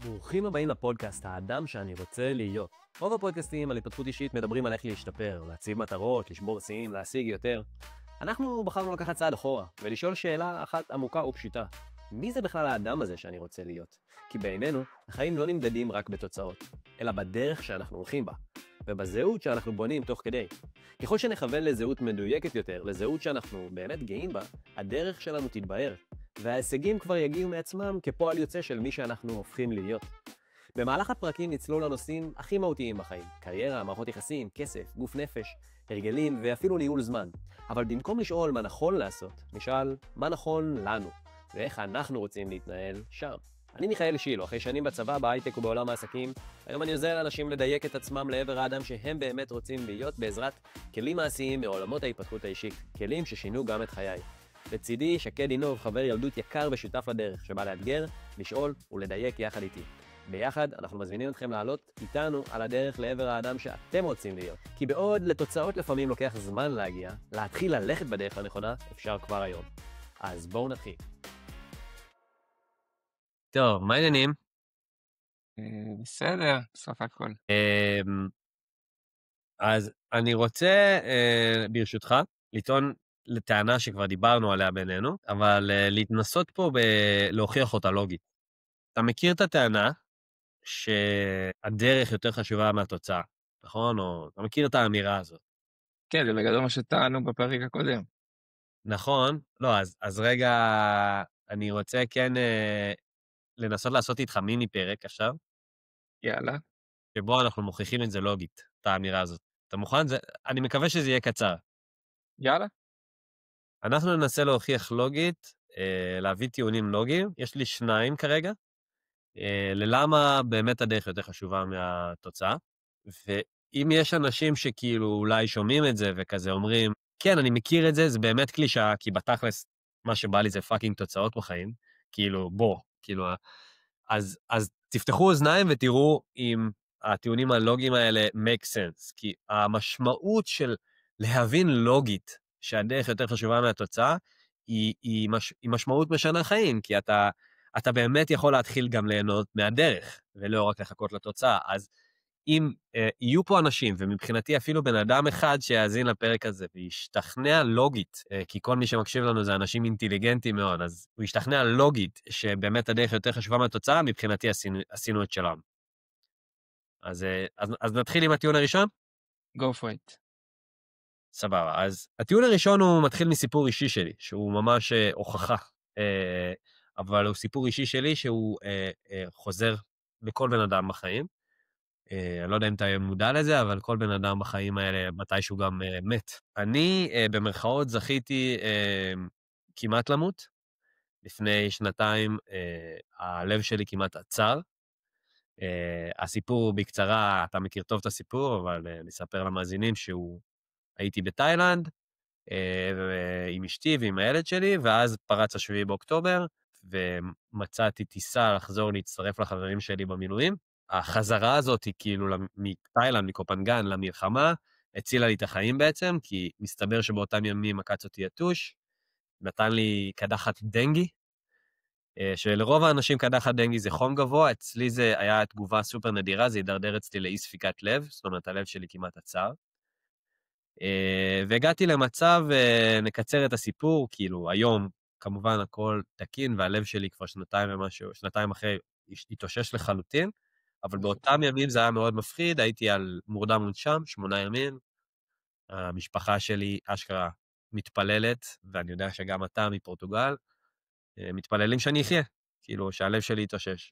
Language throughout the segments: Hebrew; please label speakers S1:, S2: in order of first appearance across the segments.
S1: ברוכים הבאים לפודקאסט, האדם שאני רוצה להיות. רוב הפודקאסטים על התפתחות אישית מדברים על איך להשתפר, להציב מטרות, לשבור שיאים, להשיג יותר. אנחנו בחרנו לקחת צעד אחורה, ולשאול שאלה אחת עמוקה ופשוטה. מי זה בכלל האדם הזה שאני רוצה להיות? כי בעינינו, החיים לא נמדדים רק בתוצאות, אלא בדרך שאנחנו הולכים בה, ובזהות שאנחנו בונים תוך כדי. ככל שנכוון לזהות מדויקת יותר, לזהות שאנחנו באמת גאים בה, הדרך שלנו תתבהר, וההישגים כבר יגיעו מעצמם כפועל יוצא של מי שאנחנו הופכים להיות. במהלך הפרקים נצלול לנושאים הכי מהותיים בחיים, קריירה, מערכות יחסים, כסף, גוף נפש, הרגלים ואפילו ניהול זמן. אבל במקום לשאול מה נכון לעשות, נשאל מה נכון לנו, ואיך אנחנו רוצים להתנהל שם. אני מיכאל שילו, אחרי שנים בצבא, בהייטק ובעולם העסקים, היום אני עוזר לאנשים לדייק את עצמם לעבר האדם שהם באמת רוצים להיות בעזרת כלים מעשיים מעולמות ההתפתחות האישית, כלים ששינו גם את חיי. לצידי שקד עינוב, חבר ילדות יקר ושותף לדרך, שבא לאתגר, לשאול ולדייק יחד איתי. ביחד אנחנו מזמינים אתכם לעלות איתנו על הדרך לעבר האדם שאתם רוצים להיות. כי בעוד לתוצאות לפעמים לוקח זמן להגיע, להתחיל ללכת בדרך הנכונה אפשר כבר היום. אז בואו נתחיל. טוב, מה העניינים?
S2: בסדר, בסוף הכל.
S1: אז אני רוצה, ברשותך, לטעון לטענה שכבר דיברנו עליה בינינו, אבל להתנסות פה להוכיח אותה לוגית. אתה מכיר את הטענה שהדרך יותר חשובה מהתוצאה, נכון? או אתה מכיר את האמירה הזאת.
S2: כן, זה בגדול מה שטענו בפרק הקודם.
S1: נכון? לא, אז רגע, אני רוצה כן לנסות לעשות איתך מיני פרק עכשיו,
S2: יאללה.
S1: שבו אנחנו מוכיחים את זה לוגית, את האמירה הזאת. אתה מוכן? אני מקווה שזה יהיה קצר.
S2: יאללה.
S1: אנחנו ננסה להוכיח לוגית, להביא טיעונים לוגיים, יש לי 2 כרגע, ללמה באמת הדרך יותר חשובה מהתוצאה, ואם יש אנשים שכאילו אולי שומעים את זה וכזה אומרים, כן, אני מכיר את זה, זה באמת קלישה, כי בתכלס מה שבא לי זה פאקינג תוצאות בחיים, כאילו בוא, כאילו, אז תפתחו אוזניים ותראו אם הטיעונים הלוגיים האלה make sense, כי המשמעות של להבין לוגית שהדרך יותר חשובה מהתוצאה, היא משמעות משנה חיים, כי אתה באמת יכול להתחיל גם ליהנות מהדרך, ולא רק לחכות לתוצאה. אז אם יהיו פה אנשים, ומבחינתי אפילו בן אדם אחד שיאזין לפרק הזה, וישתכנע לוגית, כי כל מי שמקשיב לנו זה אנשים אינטליגנטים מאוד, אז הוא ישתכנע לוגית שבאמת הדרך יותר חשובה מהתוצאה, מבחינתי עשינו את שלנו. אז נתחיל עם הטיעון הראשון?
S2: Go for it.
S1: סבבה, אז הטיעון הראשון הוא מתחיל מסיפור אישי שלי, שהוא ממש הוכחה, אבל הוא סיפור אישי שלי שהוא חוזר בכל בן אדם בחיים. אני לא יודע אם אתה מודע לזה, אבל כל בן אדם בחיים האלה מתישהו גם מת. אני במרכאות זכיתי כמעט למות. לפני 2 הלב שלי כמעט עצר. הסיפור בקצרה, אתה מכיר טוב את הסיפור, אבל אני אספר למאזינים הייתי בתאילנד, עם אשתי ועם הילד שלי, ואז פרץ 7 באוקטובר, ומצאתי טיסה לחזור להצטרף לחברים שלי במילואים. החזרה הזאת היא כאילו מתאילנד, מקופנגן למלחמה, הצילה לי את החיים בעצם, כי מסתבר שבאותם ימים עקץ אותי יתוש, נתן לי קדחת דנגי, שלרוב האנשים קדחת דנגי זה חום גבוה, אצלי זה היה תגובה סופר נדירה, זה הידרדר אצלי לאי ספיקת לב, זאת אומרת הלב שלי כמעט עצר. והגעתי למצב, נקצר את הסיפור, כאילו היום כמובן הכל תקין, והלב שלי כבר 2 ומשהו, 2 אחרי התאושש לחלוטין, אבל באותם ימים זה היה מאוד מפחיד, הייתי על מורדם מונשם, 8 ימים, המשפחה שלי אשכרה מתפללת, ואני יודע שגם אתה מפורטוגל, מתפללים שאני אחיה, כאילו שהלב שלי יתאושש.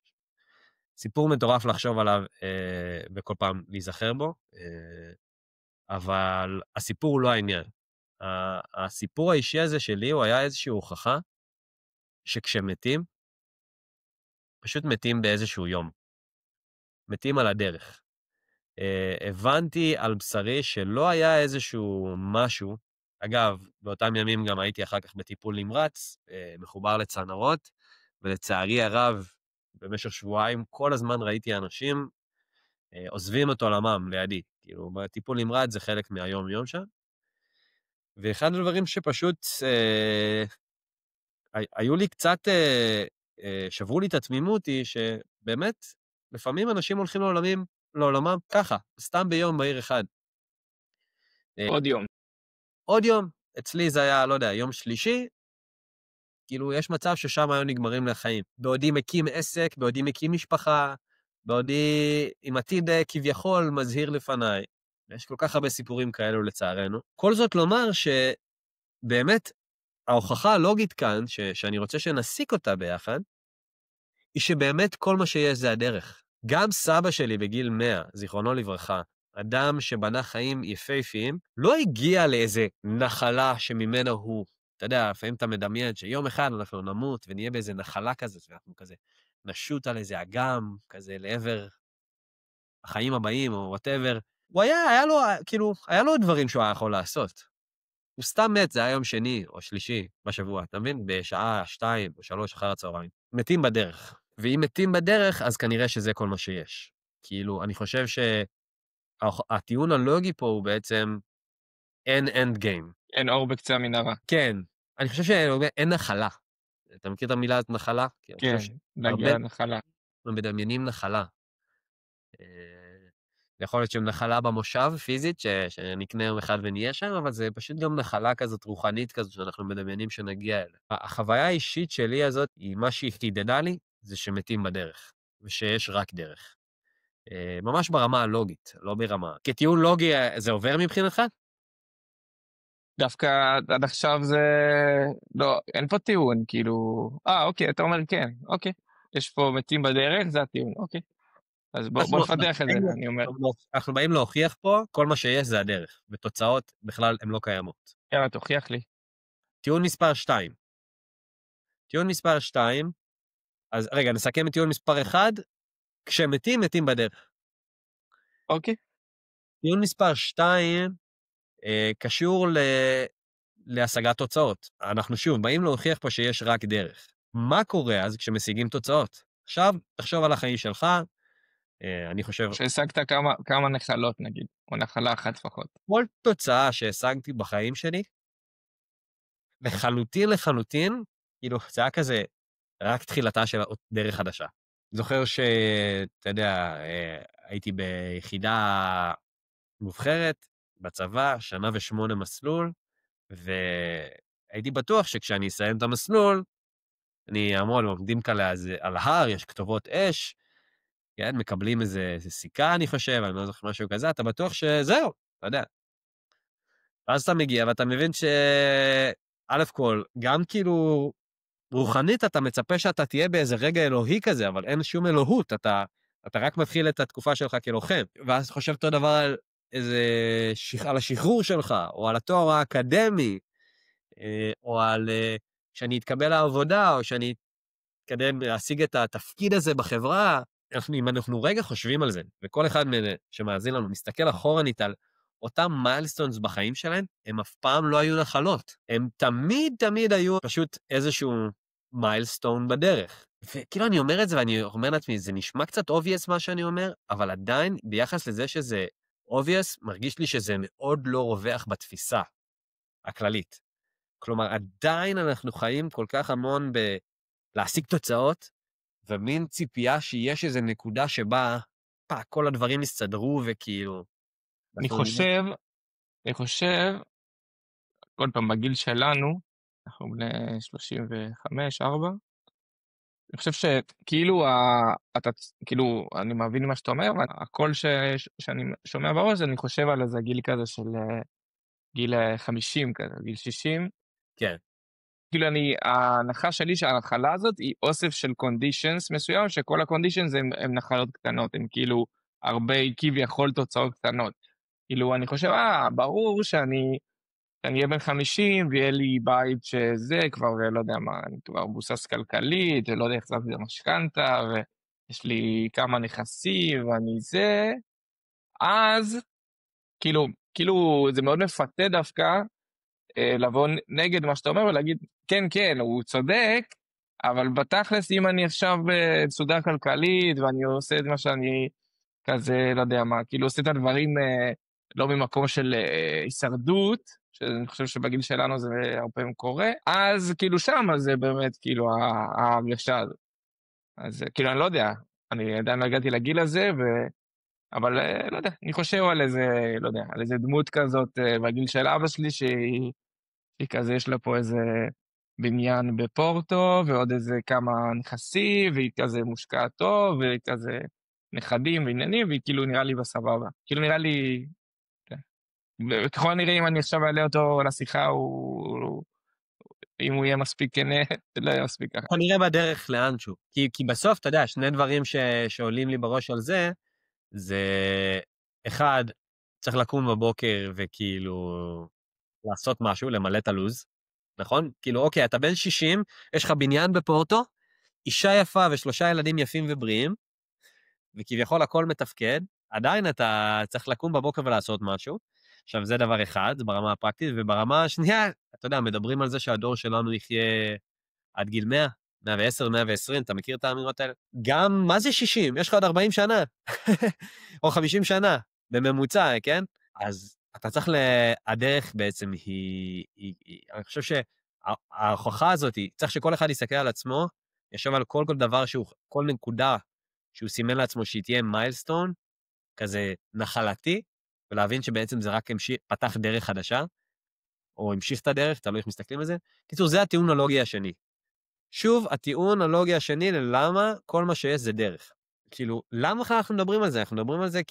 S1: סיפור מטורף לחשוב עליו וכל פעם להיזכר בו, אבל הסיפור הוא לא העניין. הסיפור האישי הזה שלי הוא היה איזושהי הוכחה שכשמתים, פשוט מתים באיזשהו יום. מתים על הדרך. הבנתי על בשרי שלא היה איזשהו משהו, אגב, באותם ימים גם הייתי אחר כך בטיפול נמרץ, מחובר לצנרות, ולצערי הרב, במשך שבועיים, כל הזמן ראיתי אנשים עוזבים את עולמם לידי. כאילו, בטיפול נמרץ זה חלק מהיום-יום שם. ואחד הדברים שפשוט היו לי קצת, שברו לי את התמימות היא שבאמת לפעמים אנשים הולכים לעולמם ככה, סתם ביום בהיר אחד.
S2: עוד יום.
S1: עוד יום, אצלי זה היה, לא יודע, יום שלישי, כאילו יש מצב ששם היו נגמרים לחיים. בעודי מקים עסק, בעודי מקים משפחה, בעודי עם עתיד כביכול מזהיר לפניי. יש כל כך הרבה סיפורים כאלו לצערנו. כל זאת לומר שבאמת ההוכחה הלוגית כאן, שאני רוצה שנסיק אותה ביחד, היא שבאמת כל מה שיש זה הדרך. גם סבא שלי בגיל 100, זיכרונו לברכה, אדם שבנה חיים יפהפיים, לא הגיע לאיזה נחלה שממנה הוא, אתה יודע, לפעמים אתה מדמיין שיום אחד אנחנו נמות ונהיה באיזה נחלה כזאת, ואנחנו כזה נשוט על איזה אגם, כזה לעבר החיים הבאים או whatever. הוא היה לו, כאילו, היה לו דברים שהוא היה יכול לעשות. הוא סתם מת, זה היה יום שני או שלישי בשבוע, אתה מבין? בשעה 2 או 3 אחר הצהריים. מתים בדרך. ואם מתים בדרך, אז כנראה שזה כל מה שיש. כאילו, אני חושב שהטיעון הלוגי פה הוא בעצם אין end game.
S2: אין אור בקצה המנהרה.
S1: כן. אני חושב שאין נחלה. אתה מכיר את המילה הזאת נחלה?
S2: כן, להגיע לנחלה.
S1: אנחנו מדמיינים נחלה. יכול להיות שהם נחלה במושב פיזית, שנקנה יום אחד ונהיה שם, אבל זה פשוט גם נחלה כזאת רוחנית כזאת, שאנחנו מדמיינים שנגיע אליה. החוויה האישית שלי הזאת, היא מה שהיא חידדה לי, זה שמתים בדרך, ושיש רק דרך. ממש ברמה הלוגית, לא ברמה. כטיעון לוגי, זה עובר מבחינתך?
S2: דווקא עד עכשיו זה... לא, אין פה טיעון, כאילו... אוקיי, אתה אומר כן, אוקיי. יש פה מתים בדרך, זה הטיעון, אוקיי. אז בוא נפתח את זה, אני אומר.
S1: אנחנו באים להוכיח פה, כל מה שיש זה הדרך, ותוצאות בכלל הן לא קיימות.
S2: יאללה, תוכיח לי.
S1: טיעון מספר 2. טיעון מספר 2, אז רגע, נסכם את טיעון מספר 1, כשמתים, מתים בדרך.
S2: אוקיי.
S1: טיעון מספר 2 קשור להשגת תוצאות. אנחנו שוב באים להוכיח פה שיש רק דרך. מה קורה אז כשמשיגים תוצאות? עכשיו, תחשוב על החיים שלך, אני חושב...
S2: שהשגת כמה נחלות נגיד, או נחלה אחת לפחות.
S1: כל תוצאה שהשגתי בחיים שלי, לחלוטין, כאילו, זה היה כזה רק תחילתה של דרך חדשה. זוכר שאתה יודע, הייתי ביחידה מובחרת, בצבא, 1.8 מסלול, והייתי בטוח שכשאני אסיים את המסלול, אני אעמוד, עומדים כאלה על ההר, יש כתובות אש, כן, מקבלים איזה סיכה, אני חושב, אני לא זוכר משהו כזה, אתה בטוח שזהו, אתה יודע. ואז אתה מגיע ואתה מבין א' כל, גם כאילו רוחנית אתה מצפה שאתה תהיה באיזה רגע אלוהי כזה, אבל אין שום אלוהות, אתה רק מתחיל את התקופה שלך כלוחם. ואז חושב אותו דבר על על השחרור שלך, או על התואר האקדמי, או על שאני אתקבל לעבודה, או שאני אתקדם להשיג את התפקיד הזה בחברה. אם אנחנו רגע חושבים על זה, וכל אחד שמאזין לנו מסתכל אחורנית על אותם מיילסטונס בחיים שלהם, הם אף פעם לא היו נחלות. הם תמיד היו פשוט איזשהו מיילסטון בדרך. וכאילו אני אומר את זה, ואני אומר לעצמי, זה נשמע קצת obvious מה שאני אומר, אבל עדיין, ביחס לזה שזה obvious, מרגיש לי שזה מאוד לא רווח בתפיסה הכללית. כלומר, עדיין אנחנו חיים כל כך המון להשיג תוצאות, ומין ציפייה שיש איזו נקודה שבה כל הדברים יסתדרו וכאילו...
S2: אני חושב, כל פעם בגיל שלנו, אנחנו בני 35, 4, אני חושב שכאילו, כאילו, אני מבין מה שאתה אומר, והקול שאני שומע בראש, אני חושב על איזה גיל כזה של גיל 50 כזה, גיל 60.
S1: כן.
S2: כאילו ההנחה שלי שהנחלה הזאת היא אוסף של קונדישנס מסוים, שכל הקונדישנס הם נחלות קטנות, הם כאילו הרבה כביכול תוצאות קטנות. כאילו אני חושב, ברור שאני אהיה בן 50 ויהיה לי בית שזה כבר, לא יודע מה, אני כבר מבוסס כלכלית, ולא יודע איך זה משכנתה, ויש לי כמה נכסים, ואני זה, אז כאילו זה מאוד מפתה דווקא, לבוא נגד מה שאתה אומר ולהגיד, כן, הוא צודק, אבל בתכלס אם אני עכשיו בסעודה כלכלית, ואני עושה את מה שאני כזה, לא יודע מה, כאילו עושה את הדברים לא ממקום של הישרדות, שאני חושב שבגיל שלנו זה הרבה פעמים קורה, אז כאילו שם זה באמת כאילו ההרגשה הזאת. אז כאילו אני לא יודע, אני עדיין לא הגעתי לגיל הזה, אבל לא יודע, אני חושב על איזה, לא יודע, על איזה דמות כזאת בגיל של אבא שלי, שהיא כזה, יש לה פה איזה בניין בפורטו, ועוד איזה כמה נכסים, והיא כזה מושקעת טוב, והיא כזה נכדים ועניינים, והיא כאילו נראה לי בסבבה. כאילו נראה לי, כן. וככל הנראה אם אני עכשיו אעלה אותו לשיחה, אם הוא יהיה מספיק כנה, זה לא יהיה מספיק ככה.
S1: בוא נראה בדרך לאנשהו. כי בסוף, אתה יודע, שני דברים שעולים לי בראש על זה אחד, צריך לקום בבוקר וכאילו לעשות משהו, למלא את הלוז, נכון? כאילו, אוקיי, אתה בן 60, יש לך בניין בפורטו, אישה יפה ושלושה ילדים יפים ובריאים, וכביכול הכל מתפקד, עדיין אתה צריך לקום בבוקר ולעשות משהו. עכשיו, זה דבר אחד, זה ברמה הפרקטית, וברמה השנייה, אתה יודע, מדברים על זה שהדור שלנו יחיה עד גיל 100, 110, 120, אתה מכיר את האמירות האלה? גם, מה זה 60? יש לך עוד 40 שנה, או 50 שנה, בממוצע, כן? אז אתה צריך הדרך בעצם אני חושב שההוכחה הזאת, צריך שכל אחד יסתכל על עצמו, ישב על כל דבר כל נקודה שהוא סימן לעצמו שהיא תהיה מיילסטון, כזה נחלתי, ולהבין שבעצם זה רק פתח דרך חדשה, או המשיך את הדרך, תלוי איך מסתכלים על זה. קיצור, זה הטיעון הלוגי השני. שוב, הטיעון הלוגי השני ללמה כל מה שיש זה דרך. כאילו, למה אנחנו מדברים על זה? אנחנו מדברים על זה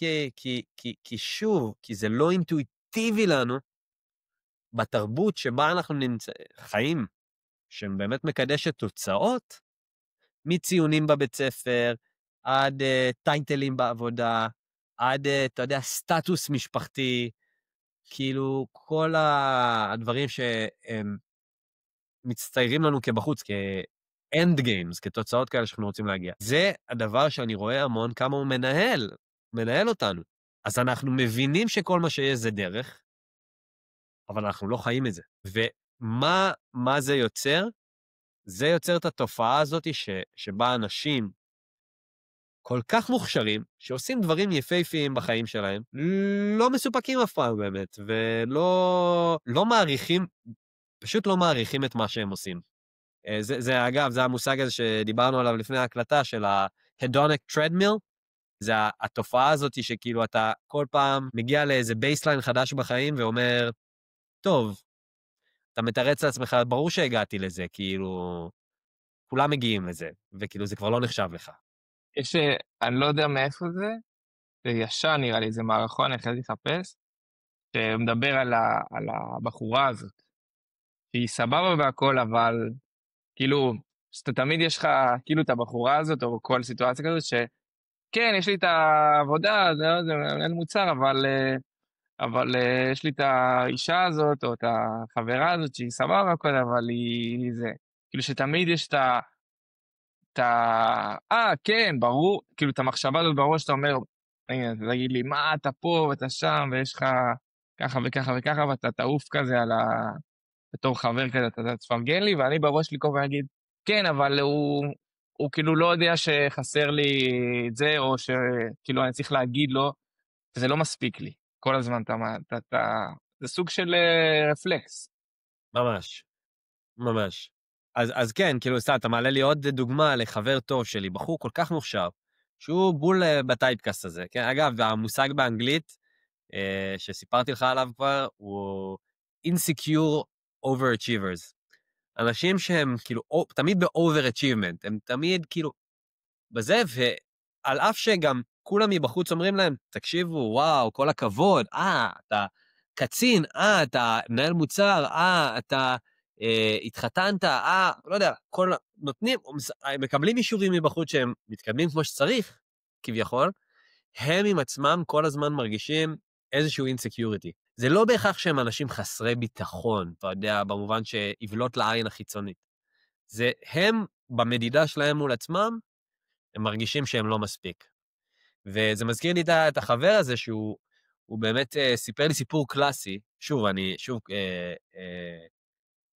S1: כי שוב, כי זה לא אינטואיטיבי לנו, בתרבות שבה אנחנו חיים, שבאמת מקדשת תוצאות, מציונים בבית ספר, עד טייטלים בעבודה, עד, אתה יודע, סטטוס משפחתי, כאילו, כל הדברים שהם מצטיירים לנו כבחוץ, כאנד גיימס, כתוצאות כאלה שאנחנו רוצים להגיע. זה הדבר שאני רואה המון כמה הוא מנהל אותנו. אז אנחנו מבינים שכל מה שיש זה דרך, אבל אנחנו לא חיים את זה. ומה זה יוצר? זה יוצר את התופעה הזאת שבה אנשים כל כך מוכשרים, שעושים דברים יפהפיים בחיים שלהם, לא מסופקים אף פעם באמת, לא מעריכים, פשוט לא מעריכים את מה שהם עושים. זה אגב, זה המושג הזה שדיברנו עליו לפני ההקלטה של ה-hedonic treadmill, זה התופעה הזאת שכאילו אתה כל פעם מגיע לאיזה בייסליין חדש בחיים ואומר, טוב, אתה מתרץ לעצמך, ברור שהגעתי לזה, כאילו, כולם מגיעים לזה, וכאילו זה כבר לא נחשב לך.
S2: אני לא יודע מאיפה זה, זה ישן נראה לי, זה מערכון, אני חייב לחפש, שמדבר על הבחורה הזאת, שהיא סבבה והכל, אבל כאילו, שאתה תמיד יש לך כאילו את הבחורה הזאת, או כל סיטואציה כזאת, שכן, יש לי את העבודה, זה מנהל מוצר, אבל יש לי את האישה הזאת, או את החברה הזאת, שהיא סבבה והכל, אבל היא זה. כאילו שתמיד יש כן, ברור, כאילו את המחשבה הזאת בראש, שאתה אומר, הנה, תגיד לי, מה, אתה פה ואתה שם, ויש לך ככה וככה וככה, ואתה תעוף כזה בתור חבר כזה, אתה תפרגן לי, ואני בראש שלי כל פעם אגיד, כן, אבל הוא כאילו לא יודע שחסר לי את זה, או שכאילו אני צריך להגיד לו, וזה לא מספיק לי. כל הזמן זה סוג של רפלקס.
S1: ממש, ממש. אז כן, כאילו, אתה מעלה לי עוד דוגמה לחבר טוב שלי, בחור כל כך מוכשר, שהוא בול בטייפקאסט הזה, כן? אגב, המושג באנגלית, שסיפרתי לך עליו כבר, הוא insecure overachievers. אנשים שהם כאילו, תמיד ב-overachievement, הם תמיד כאילו, בזה, ועל אף שגם כולם מבחוץ אומרים להם, תקשיבו, וואו, כל הכבוד, אתה קצין, אתה מנהל מוצר, אתה התחתנת, לא יודע, נותנים, מקבלים אישורים מבחוץ שהם מתקדמים כמו שצריך, כביכול, הם עם עצמם כל הזמן מרגישים איזשהו אינסקיוריטי. זה לא בהכרח שהם אנשים חסרי ביטחון, אתה יודע, במובן שיבלוט לעין החיצונית. זה הם, במדידה שלהם מול עצמם, הם מרגישים שהם לא מספיק. וזה מזכיר לי את החבר הזה שהוא באמת סיפר לי סיפור קלאסי, שוב,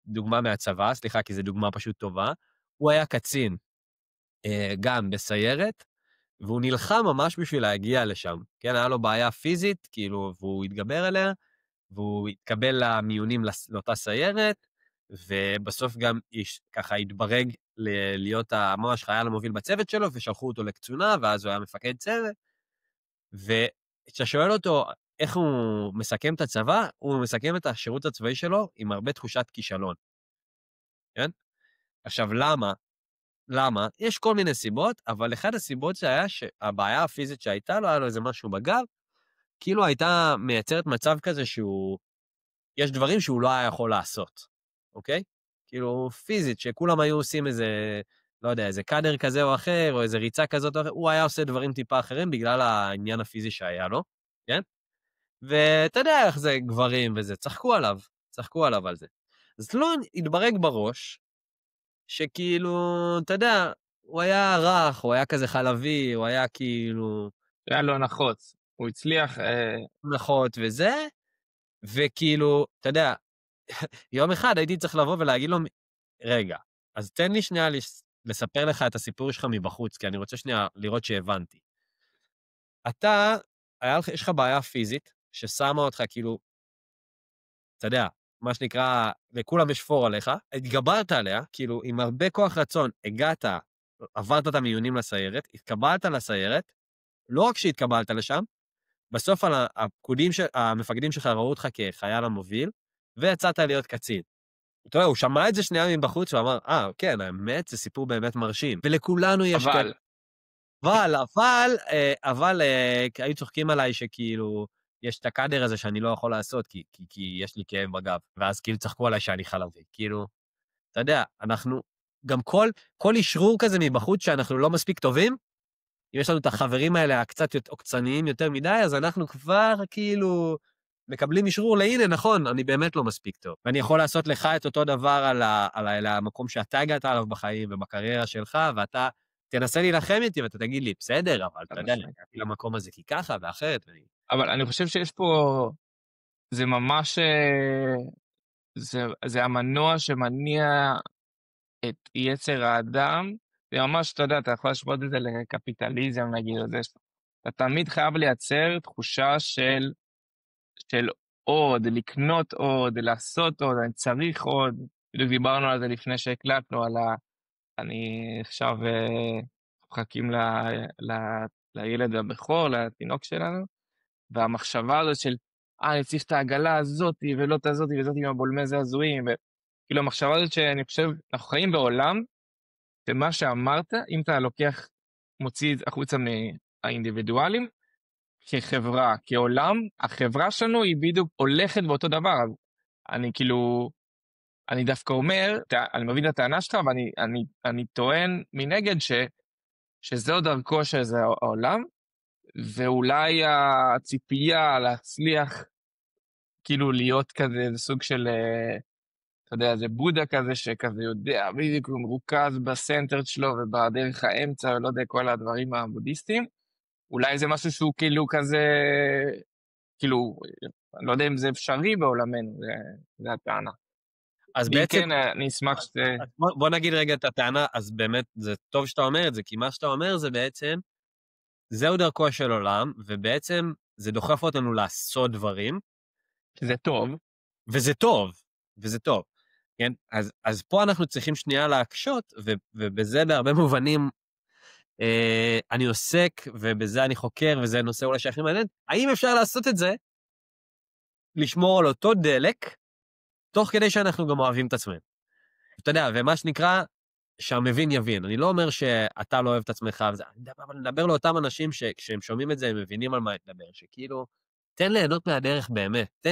S1: דוגמה מהצבא, סליחה, כי זו דוגמה פשוט טובה, הוא היה קצין, גם בסיירת, והוא נלחם ממש בשביל להגיע לשם, כן, היה לו בעיה פיזית, כאילו, והוא התגבר עליה, והוא התקבל למיונים לאותה סיירת, ובסוף גם ככה התברג להיות ממש חייל המוביל בצוות שלו, ושלחו אותו לקצונה, ואז הוא היה מפקד צוות, וכשאתה שואל אותו איך הוא מסכם את הצבא, הוא מסכם את השירות הצבאי שלו עם הרבה תחושת כישלון. כן? עכשיו, למה? יש כל מיני סיבות, אבל אחד הסיבות שהיה שהבעיה הפיזית שהייתה לו, היה לו איזה משהו בגב, כאילו הייתה מייצרת מצב כזה יש דברים שהוא לא היה יכול לעשות, אוקיי? כאילו פיזית, שכולם היו עושים איזה, לא יודע, איזה קאדר כזה או אחר, או איזה ריצה כזאת או אחר, הוא היה עושה דברים טיפה אחרים בגלל העניין הפיזי שהיה לו, כן? ואתה יודע איך זה גברים וזה, צחקו עליו על זה. אז לא התברג בראש, שכאילו, אתה יודע, הוא היה רך, הוא היה כזה חלבי, הוא היה כאילו...
S2: היה לו נחות, הוא הצליח...
S1: נחות וזה, וכאילו, אתה יודע, יום אחד הייתי צריך לבוא ולהגיד לו, רגע, אז תן לי שנייה לספר לך את הסיפור שלך מבחוץ, כי אני רוצה שנייה לראות שהבנתי. יש לך בעיה פיזית, ששמה אותך כאילו, אתה יודע, מה שנקרא, לכולם יש פור עליך, התגברת עליה, כאילו, עם הרבה כוח רצון, עברת את המיונים לסיירת, התקבלת לסיירת, לא רק שהתקבלת לשם, בסוף המפקדים שלך ראו אותך כחייל המוביל, ויצאת להיות קצין. אתה יודע, הוא שמע את זה שנייה מבחוץ, ואמר, כן, האמת, זה סיפור באמת מרשים. ולכולנו יש... אבל היו צוחקים עליי שכאילו, יש את הקאדר הזה שאני לא יכול לעשות, כי יש לי כאב בגב. ואז כאילו צחקו עליי שאני חלבי. כאילו, אתה יודע, אנחנו, גם כל אישרור כזה מבחוץ שאנחנו לא מספיק טובים, אם יש לנו את החברים האלה הקצת עוקצניים יותר מדי, אז אנחנו כבר כאילו מקבלים אישרור להנה, נכון, אני באמת לא מספיק טוב. ואני יכול לעשות לך את אותו דבר על המקום שאתה הגעת עליו בחיים ובקריירה שלך, ואתה תנסה להילחם איתי ואתה תגיד לי, בסדר, אבל אתה יודע, הגעתי למקום הזה כי ככה ואחרת.
S2: אבל אני חושב שיש פה, זה ממש, זה המנוע שמניע את יצר האדם, זה ממש, אתה יודע, אתה יכול לשפוט את זה לקפיטליזם, נגיד, אתה תמיד חייב לייצר תחושה של עוד, לקנות עוד, לעשות עוד, אני צריך עוד, בדיוק דיברנו על זה לפני שהקלטנו, אני עכשיו מחכים לילד הבכור, לתינוק שלנו, והמחשבה הזאת של, אני צריך את העגלה הזאת, ולא את הזאת, וזאת עם הבולמי זה הזויים, כאילו המחשבה הזאת שאני חושב, אנחנו חיים בעולם, ומה שאמרת, אם אתה לוקח, מוציא את החוצה מהאינדיבידואלים, כחברה, כעולם, החברה שלנו היא בדיוק הולכת באותו דבר. אני כאילו, אני דווקא אומר, אני מבין את הטענה שלך, ואני טוען מנגד שזהו דרכו שזה העולם, ואולי הציפייה להצליח, כאילו להיות כזה, זה סוג של, אתה יודע, זה בודה כזה, שכזה יודע, בדיוק הוא מרוכז בסנטר שלו, ובדרך האמצע, ולא יודע, כל הדברים הבודיסטיים, אולי זה משהו שהוא כאילו כזה, כאילו, אני לא יודע אם זה אפשרי בעולמנו, זה הטענה.
S1: אז בעצם...
S2: כן, אני אשמח ש...
S1: בוא נגיד רגע את הטענה, אז באמת זה טוב שאתה אומר את זה, כי מה שאתה אומר זה בעצם, זהו דרכו של עולם, ובעצם זה דוחף אותנו לעשות דברים.
S2: זה טוב.
S1: וזה טוב. כן? אז פה אנחנו צריכים שנייה להקשות, ובזה בהרבה מובנים, אני עוסק, ובזה אני חוקר, וזה נושא אולי שהכי מעניין. האם אפשר לעשות את זה? לשמור על אותו דלק, תוך כדי שאנחנו גם אוהבים את עצמנו. אתה יודע, ומה שנקרא, שהמבין יבין. אני לא אומר שאתה לא אוהב את עצמך, אבל נדבר לאותם אנשים שכשהם שומעים את זה, הם מבינים על מה נדבר, שכאילו, תן ליהנות מהדרך באמת,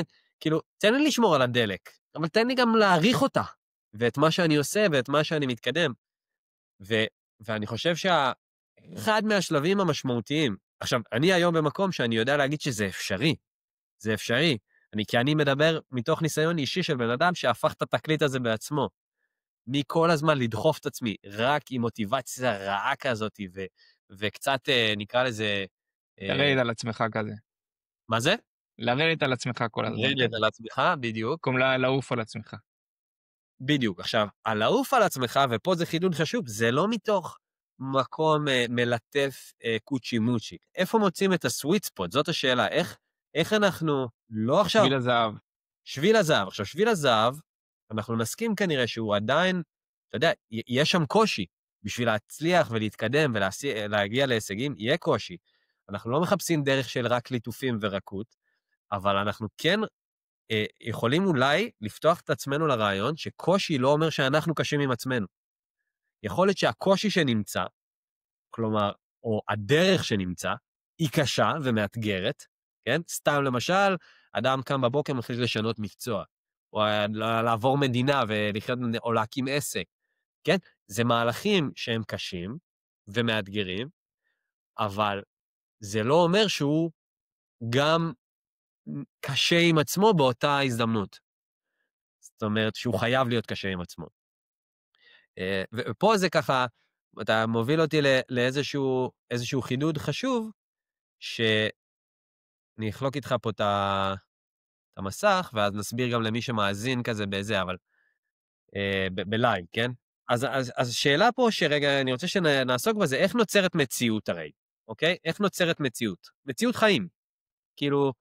S1: תן לי לשמור על הדלק, אבל תן לי גם להעריך אותה, ואת מה שאני עושה, ואת מה שאני מתקדם. ואני חושב אחד מהשלבים המשמעותיים, עכשיו, אני היום במקום שאני יודע להגיד שזה אפשרי, זה אפשרי, כי אני מדבר מתוך ניסיון אישי של בן אדם שהפך את התקליט הזה בעצמו, מכל הזמן לדחוף את עצמי, רק עם מוטיבציה רעה כזאת, וקצת נקרא לזה...
S2: לרדת על עצמך כזה.
S1: מה זה?
S2: לרדת על עצמך כל הזמן.
S1: לרדת על עצמך, בדיוק.
S2: במקום לעוף על עצמך.
S1: בדיוק. עכשיו, הלעוף על עצמך, ופה זה חידוד חשוב, זה לא מתוך מקום מלטף קוצ'י מוצ'י. איפה מוצאים את הסוויט ספוט? זאת השאלה. איך אנחנו, לא עכשיו...
S2: שביל הזהב.
S1: שביל הזהב. עכשיו, שביל הזהב, אנחנו נסכים כנראה שהוא עדיין, אתה יודע, יש שם קושי. בשביל להצליח ולהתקדם ולהגיע להישגים, יהיה קושי. אנחנו לא מחפשים דרך של רק ליטופים ורקות, אבל אנחנו כן יכולים אולי לפתוח את עצמנו לרעיון שקושי לא אומר שאנחנו קשים עם עצמנו. יכול להיות שהקושי שנמצא, כלומר, או הדרך שנמצא, היא קשה ומאתגרת, כן? סתם למשל, אדם קם בבוקר מחליט לשנות מקצוע, או לעבור מדינה ולחיות, או להקים עסק, כן? זה מהלכים שהם קשים ומאתגרים, אבל זה לא אומר שהוא גם קשה עם עצמו באותה הזדמנות. זאת אומרת שהוא חייב להיות קשה עם עצמו. ופה זה ככה, אתה מוביל אותי לאיזשהו חידוד חשוב, שאני אחלוק איתך פה את המסך, ואז נסביר גם למי שמאזין כזה באיזה, אבל בלייב, כן? אז שאלה פה שרגע אני רוצה שנעסוק בה, זה איך נוצרת מציאות הרי, אוקיי? איך נוצרת מציאות? מציאות חיים. כאילו,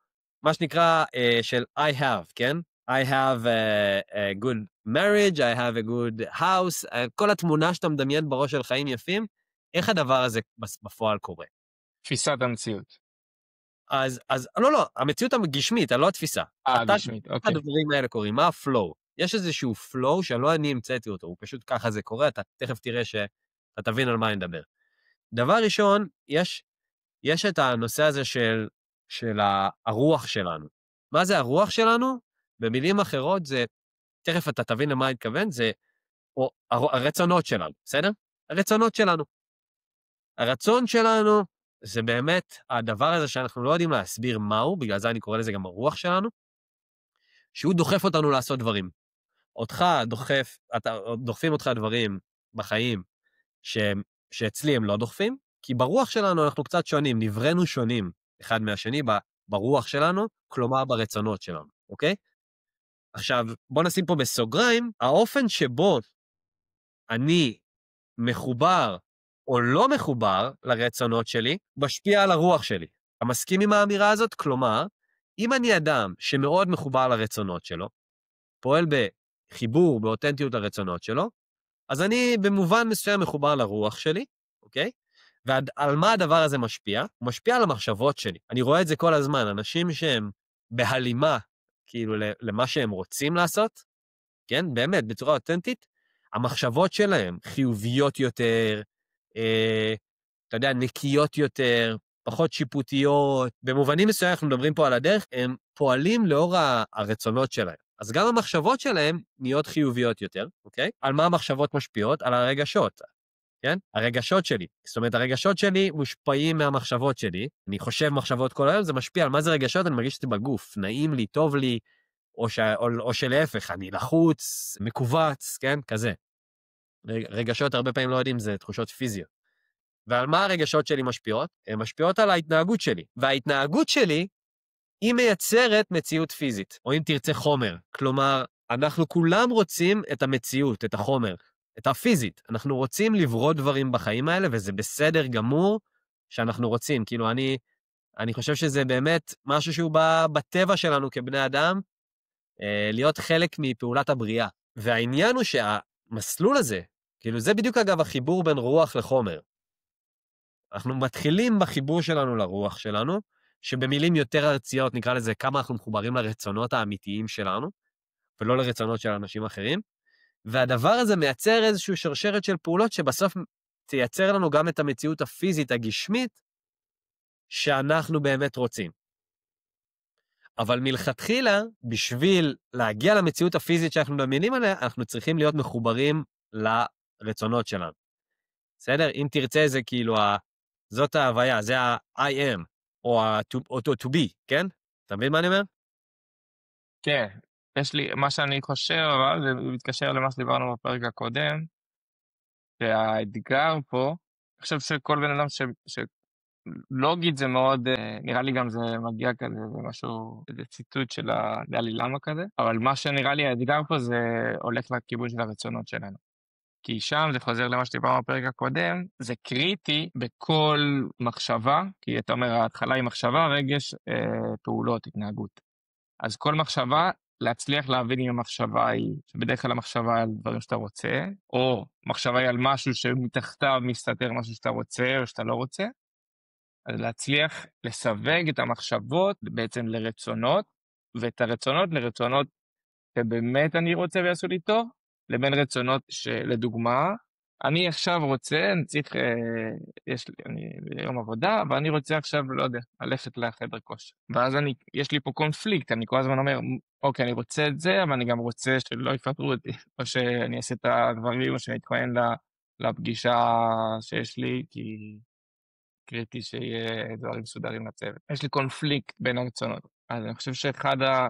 S1: מה שנקרא של I have, כן? I have a good marriage, I have a good house, כל התמונה שאתה מדמיין בראש של חיים יפים, איך הדבר הזה בפועל קורה?
S2: תפיסת המציאות.
S1: אז לא, המציאות הגשמית, לא התפיסה.
S2: הגשמית, אוקיי.
S1: הדברים האלה קורים, מה הפלואו? יש איזשהו פלואו שלא אני המצאתי אותו, הוא פשוט ככה זה קורה, אתה תכף תראה שאתה תבין על מה אני מדבר. דבר ראשון, יש את הנושא הזה של הרוח שלנו. מה זה הרוח שלנו? במילים אחרות זה, תכף אתה תבין למה אני מתכוון, זה הרצונות שלנו, בסדר? הרצונות שלנו. הרצון שלנו זה באמת הדבר הזה שאנחנו לא יודעים להסביר מהו, בגלל זה אני קורא לזה גם הרוח שלנו, שהוא דוחף אותנו לעשות דברים. דוחפים אותך דברים בחיים שאצלי הם לא דוחפים, כי ברוח שלנו אנחנו קצת שונים, נבראנו שונים אחד מהשני ברוח שלנו, כלומר ברצונות שלנו, אוקיי? עכשיו, בוא נשים פה בסוגריים, האופן שבו אני מחובר או לא מחובר לרצונות שלי, משפיע על הרוח שלי. אתה מסכים עם האמירה הזאת? כלומר, אם אני אדם שמאוד מחובר לרצונות שלו, פועל בחיבור, באותנטיות לרצונות שלו, אז אני במובן מסוים מחובר לרוח שלי, אוקיי? ועל מה הדבר הזה משפיע? הוא משפיע על המחשבות שלי. אני רואה את זה כל הזמן, אנשים שהם בהלימה, כאילו למה שהם רוצים לעשות, כן? באמת, בצורה אותנטית, המחשבות שלהם חיוביות יותר, אתה יודע, נקיות יותר, פחות שיפוטיות. במובנים מסוים, אנחנו מדברים פה על הדרך, הם פועלים לאור הרצונות שלהם. אז גם המחשבות שלהם נהיות חיוביות יותר, אוקיי? על מה המחשבות משפיעות? על הרגשות, כן? הרגשות שלי. זאת אומרת, הרגשות שלי מושפעים מהמחשבות שלי. אני חושב מחשבות כל היום, זה משפיע על מה זה רגשות, אני מרגיש את זה בגוף. נעים לי, טוב לי, או שלהפך, אני לחוץ, מקובץ, כן? כזה. רגשות הרבה פעמים לא יודעים, זה תחושות פיזיות. ועל מה הרגשות שלי משפיעות? הן משפיעות על ההתנהגות שלי. וההתנהגות שלי, היא מייצרת מציאות פיזית, או אם תרצה חומר. כלומר, אנחנו כולם רוצים את המציאות, את החומר, את הפיזית. אנחנו רוצים לברוא דברים בחיים האלה, וזה בסדר גמור שאנחנו רוצים. כאילו, אני חושב שזה באמת משהו שהוא בטבע שלנו כבני אדם, להיות חלק מפעולת הבריאה. והעניין הוא שהמסלול הזה, כאילו זה בדיוק אגב החיבור בין רוח לחומר. אנחנו מתחילים בחיבור שלנו לרוח שלנו, שבמילים יותר ארציות נקרא לזה כמה אנחנו מחוברים לרצונות האמיתיים שלנו, ולא לרצונות של אנשים אחרים, והדבר הזה מייצר איזושהי שרשרת של פעולות שבסוף תייצר לנו גם את המציאות הפיזית הגשמית שאנחנו באמת רוצים. אבל מלכתחילה, בשביל להגיע למציאות הפיזית שאנחנו מדמיינים עליה, אנחנו צריכים להיות מחוברים לרצונות שלנו. בסדר? אם תרצה זה כאילו, זאת ההוויה, זה ה-I am, או to be, כן? אתה מבין מה אני אומר?
S2: כן, יש לי, מה שאני חושב, אבל זה מתקשר למה שדיברנו בפרק הקודם, שהאתגר פה, אני חושב שכל בן אדם לוגית זה מאוד, נראה לי גם זה מגיע כזה, זה משהו, זה ציטוט של הדלי למה כזה, אבל מה שנראה לי האתגר פה זה הולך לכיוון של הרצונות שלנו. כי שם זה חוזר למה שדיברנו בפרק הקודם, זה קריטי בכל מחשבה, כי אתה אומר, ההתחלה היא מחשבה, רגש, פעולות, התנהגות. אז כל מחשבה, להצליח להבין אם המחשבה היא, שבדרך כלל המחשבה היא על דברים שאתה רוצה, או מחשבה היא על משהו שמתחתיו מסתתר משהו שאתה רוצה או שאתה לא רוצה, אז להצליח לסווג את המחשבות בעצם לרצונות, ואת הרצונות לרצונות שבאמת אני רוצה ויעשו לי טוב, לבין רצונות שלדוגמה, אני עכשיו רוצה, אני צריך, אני ביום עבודה, ואני רוצה עכשיו, לא יודע, ללכת לחדר כושר. ואז יש לי פה קונפליקט, אני כל הזמן אומר, אוקיי, אני רוצה את זה, אבל אני גם רוצה שלא יפטרו אותי, או שאני אעשה את הדברים, או שאני אתכונן לפגישה שיש לי, כי קריטי שיהיה דברים מסודרים לצוות. יש לי קונפליקט בין הרצונות. אז אני חושב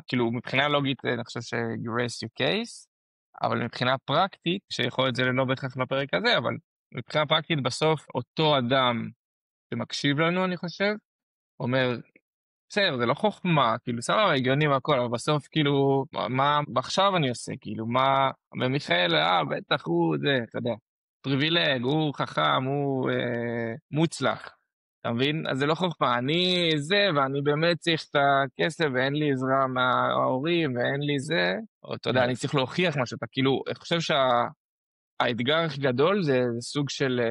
S2: כאילו, מבחינה לוגית, אני חושב you raise your case, אבל מבחינה פרקטית, שיכול להיות זה לא בהכרח בפרק הזה, אבל מבחינה פרקטית בסוף אותו אדם שמקשיב לנו, אני חושב, אומר, בסדר, זה לא חוכמה, כאילו, סבבה, הגיוני והכל, אבל בסוף, כאילו, מה עכשיו אני עושה, כאילו, מה, ומיכאל, בטח הוא, זה, אתה יודע, פריבילג, הוא חכם, הוא מוצלח, אתה מבין? אז זה לא חוכמה, אני זה, ואני באמת צריך את הכסף, ואין לי עזרה מההורים, ואין לי זה, או אתה יודע, אני צריך להוכיח משהו, אתה כאילו, אני חושב שהאתגר הכי גדול זה סוג של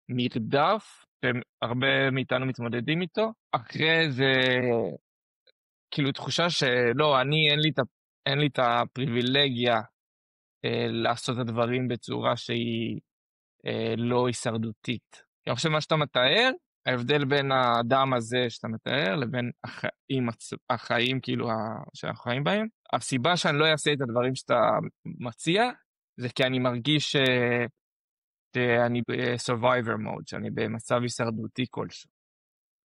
S2: מרדף, שהרבה מאיתנו מתמודדים איתו, אחרי זה, כאילו, תחושה שלא, אין לי את הפריבילגיה לעשות את הדברים בצורה שהיא לא הישרדותית. אני חושב מה שאתה מתאר, ההבדל בין האדם הזה שאתה מתאר, לבין החיים כאילו שאנחנו חיים בהם, הסיבה שאני לא אעשה את הדברים שאתה מציע, זה כי אני מרגיש שאני ב-survivor mode, שאני במצב הישרדותי כלשהו.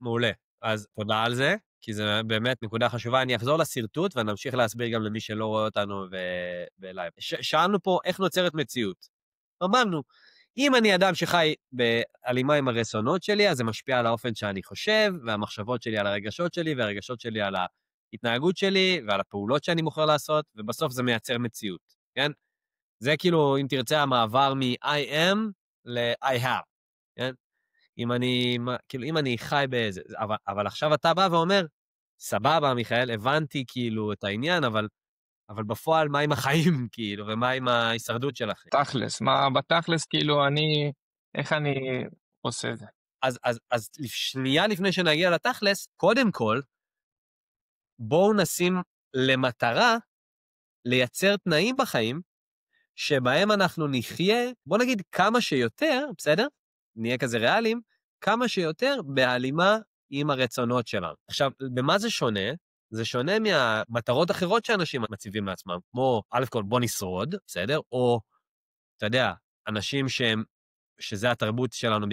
S1: מעולה. אז תודה על זה, כי זה באמת נקודה חשובה. אני אחזור לסרטוט ונמשיך להסביר גם למי שלא רואה אותנו בלייב. שאלנו פה איך נוצרת מציאות. אמרנו, אם אני אדם שחי בהלימה עם הרצונות שלי, אז זה משפיע על האופן שאני חושב, והמחשבות שלי על הרגשות שלי, והרגשות שלי על ההתנהגות שלי, ועל הפעולות שאני מוכר לעשות, ובסוף זה מייצר מציאות, כן? זה כאילו, אם תרצה, המעבר מ-I am ל-I have, כן? אם אני חי באיזה, אבל עכשיו אתה בא ואומר, סבבה, מיכאל, הבנתי כאילו את העניין, אבל בפועל, מה עם החיים, כאילו, ומה עם ההישרדות שלכם?
S2: תכלס, בתכלס, כאילו, איך אני עושה את זה?
S1: אז שנייה לפני שנגיע לתכלס, קודם כל, בואו נשים למטרה לייצר תנאים בחיים, שבהם אנחנו נחיה, בוא נגיד כמה שיותר, בסדר? נהיה כזה ריאליים, כמה שיותר בהלימה עם הרצונות שלנו. עכשיו, במה זה שונה? זה שונה מהמטרות אחרות שאנשים מציבים לעצמם, כמו, א' כל, בוא נשרוד, בסדר? או, אתה יודע, אנשים שזה התרבות שלנו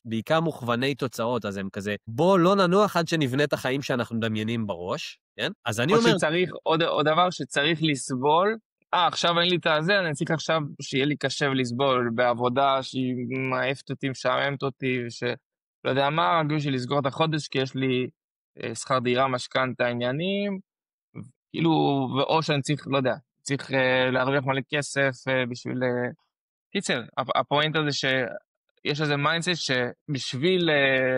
S1: בעיקר מוכווני תוצאות, אז הם כזה, בוא לא ננוח עד שנבנה את החיים שאנחנו מדמיינים בראש, כן? אז אני אומר...
S2: או שצריך, עוד דבר שצריך לסבול, עכשיו אין לי את הזה, אני צריך עכשיו שיהיה לי קשה ולסבול בעבודה שהיא מעפת אותי, משעממת אותי, לא יודע מה, רק בשביל לסגור את החודש, כי יש לי שכר דירה, משכנתא, עניינים, כאילו, או שאני צריך, לא יודע, צריך להרוויח מלא כסף בשביל... קיצר, הפואנט הזה שיש איזה מיינדסט שבשביל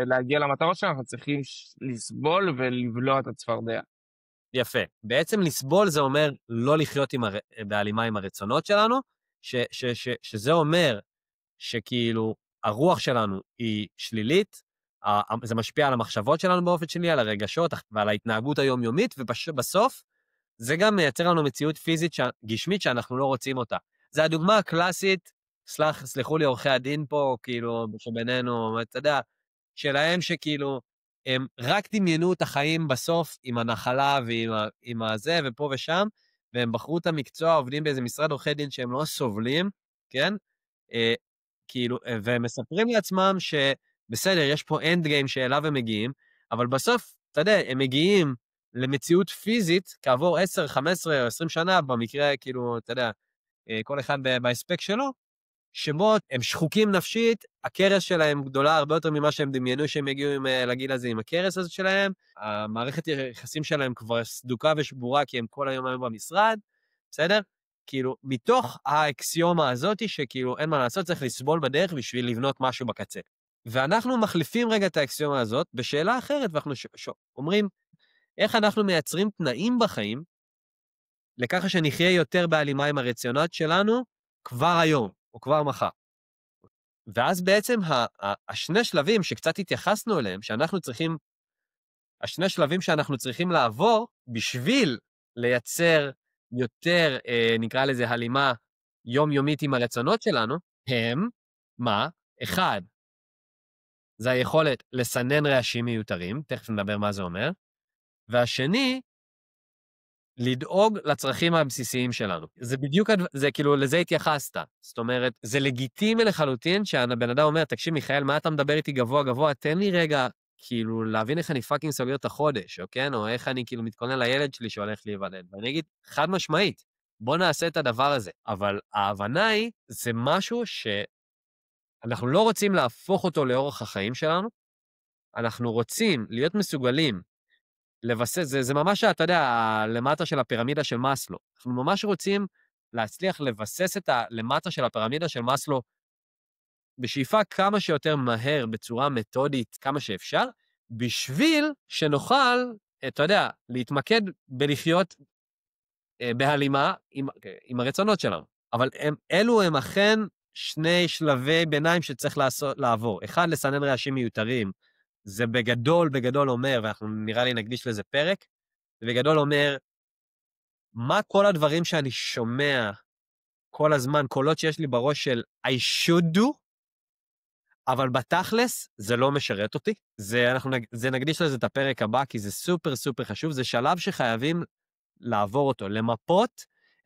S2: להגיע למטרות שלנו, אנחנו צריכים לסבול ולבלוע את הצפרדע.
S1: יפה. בעצם לסבול זה אומר לא לחיות בהלימה עם הרצונות שלנו, שזה אומר שכאילו הרוח שלנו היא שלילית, זה משפיע על המחשבות שלנו באופן שלי, על הרגשות ועל ההתנהגות היומיומית, ובסוף זה גם מייצר לנו מציאות פיזית גשמית שאנחנו לא רוצים אותה. זה הדוגמה הקלאסית, סלחו לי עורכי הדין פה, כאילו, שבינינו, אתה יודע, שלהם שכאילו, הם רק דמיינו את החיים בסוף עם הנחלה ועם הזה ופה ושם, והם בחרו את המקצוע, עובדים באיזה משרד עורכי דין שהם לא סובלים, כן? כאילו, והם מספרים לעצמם שבסדר, יש פה אנד גיים שאליו הם מגיעים, אבל בסוף, אתה יודע, הם מגיעים למציאות פיזית, כעבור 10, 15 או 20 שנה, במקרה, כאילו, אתה יודע, כל אחד בהספק שלו, שבו הם שחוקים נפשית, הקרס שלהם גדולה הרבה יותר ממה שהם דמיינו שהם יגיעו לגיל הזה עם הקרס הזה שלהם, המערכת היחסים שלהם כבר סדוקה ושבורה, כי הם כל היום במשרד, בסדר? כאילו, מתוך האקסיומה הזאת, שכאילו אין מה לעשות, צריך לסבול בדרך בשביל לבנות משהו בקצה. ואנחנו מחליפים רגע את האקסיומה הזאת בשאלה אחרת, ואנחנו אומרים, איך אנחנו מייצרים תנאים בחיים, לככה שנחיה יותר בהלימה עם הרצונות שלנו, כבר היום, או כבר מחר. ואז בעצם השני שלבים שקצת התייחסנו אליהם, השני שלבים שאנחנו צריכים לעבור בשביל לייצר יותר, נקרא לזה הלימה יומיומית עם הרצונות שלנו, הם, מה? אחד, זה היכולת לסנן רעשים מיותרים, תכף נדבר מה זה אומר, והשני, לדאוג לצרכים הבסיסיים שלנו. זה בדיוק, זה כאילו, לזה התייחסת. זאת אומרת, זה לגיטימי לחלוטין שהבן אדם אומר, תקשיב מיכאל, מה אתה מדבר איתי גבוה גבוה? תן לי רגע, כאילו, להבין איך אני פאקינג סוגר את החודש, אוקיי? או איך אני כאילו מתכונן לילד שלי שהולך להיוולד. ואני אגיד, חד משמעית, בוא נעשה את הדבר הזה. אבל ההבנה היא, זה משהו שאנחנו לא רוצים להפוך אותו לאורח החיים שלנו, אנחנו רוצים להיות מסוגלים לבסס, זה ממש, אתה יודע, למטה של הפירמידה של מאסלו. אנחנו ממש רוצים להצליח לבסס את הלמטה של הפירמידה של מאסלו בשאיפה כמה שיותר מהר, בצורה מתודית, כמה שאפשר, בשביל שנוכל, אתה יודע, להתמקד בלחיות בהלימה עם הרצונות שלנו. אבל אלו הם אכן שני שלבי ביניים שצריך לעבור. אחד, לסנן רעשים מיותרים, זה בגדול אומר, ואנחנו נראה לי נקדיש לזה פרק, זה בגדול אומר, מה כל הדברים שאני שומע כל הזמן, קולות שיש לי בראש של I should do, אבל בתכלס זה לא משרת אותי. זה נקדיש לזה את הפרק הבא, כי זה סופר סופר חשוב, זה שלב שחייבים לעבור אותו, למפות